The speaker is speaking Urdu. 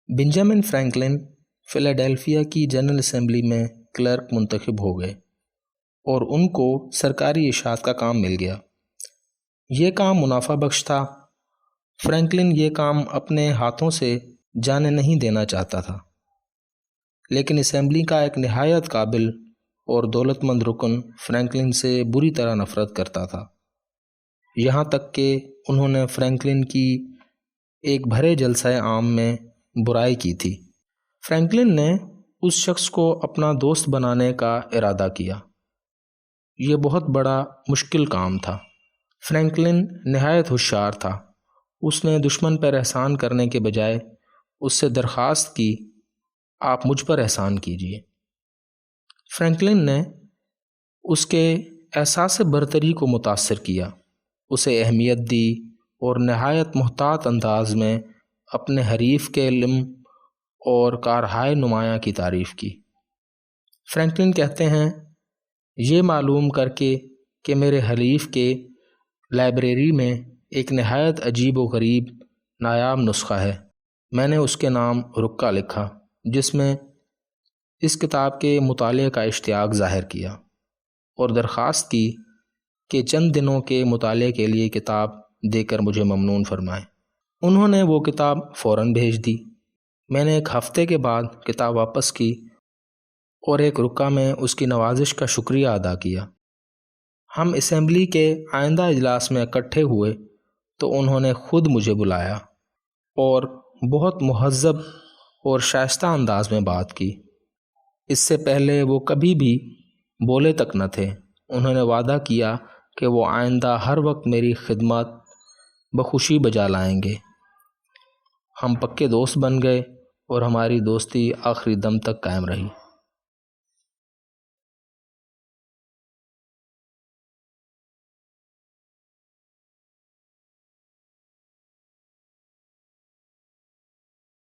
بنجامن فرینکلن فلاڈیلفیا کی جنرل اسمبلی میں کلرک منتخب ہو گئے اور ان کو سرکاری اشاعت کا کام مل گیا۔ یہ کام منافع بخش تھا۔ فرینکلن یہ کام اپنے ہاتھوں سے جانے نہیں دینا چاہتا تھا، لیکن اسمبلی کا ایک نہایت قابل اور دولت مند رکن فرینکلن سے بری طرح نفرت کرتا تھا، یہاں تک کہ انہوں نے فرینکلن کی ایک بھرے جلسہ عام میں برائی کی تھی۔ فرینکلن نے اس شخص کو اپنا دوست بنانے کا ارادہ کیا۔ یہ بہت بڑا مشکل کام تھا۔ فرینکلن نہایت ہوشیار تھا۔ اس نے دشمن پر احسان کرنے کے بجائے اس سے درخواست کی، آپ مجھ پر احسان کیجیے۔ فرینکلن نے اس کے احساس برتری کو متاثر کیا، اسے اہمیت دی اور نہایت محتاط انداز میں اپنے حریف کے علم اور کارہائے نمایاں کی تعریف کی۔ فرینکلن کہتے ہیں، یہ معلوم کر کے کہ میرے حریف کے لائبریری میں ایک نہایت عجیب و غریب نایاب نسخہ ہے، میں نے اس کے نام رکا لکھا، جس میں اس کتاب کے مطالعے کا اشتیاق ظاہر کیا اور درخواست کی کہ چند دنوں کے مطالعے کے لیے کتاب دے کر مجھے ممنون فرمائیں۔ انہوں نے وہ کتاب فوراً بھیج دی۔ میں نے ایک ہفتے کے بعد کتاب واپس کی اور ایک رکا میں اس کی نوازش کا شکریہ ادا کیا۔ ہم اسمبلی کے آئندہ اجلاس میں اکٹھے ہوئے تو انہوں نے خود مجھے بلایا اور بہت مہذب اور شائستہ انداز میں بات کی۔ اس سے پہلے وہ کبھی بھی بولے تک نہ تھے۔ انہوں نے وعدہ کیا کہ وہ آئندہ ہر وقت میری خدمت بخوشی بجا لائیں گے۔ ہم پکے دوست بن گئے اور ہماری دوستی آخری دم تک قائم رہی۔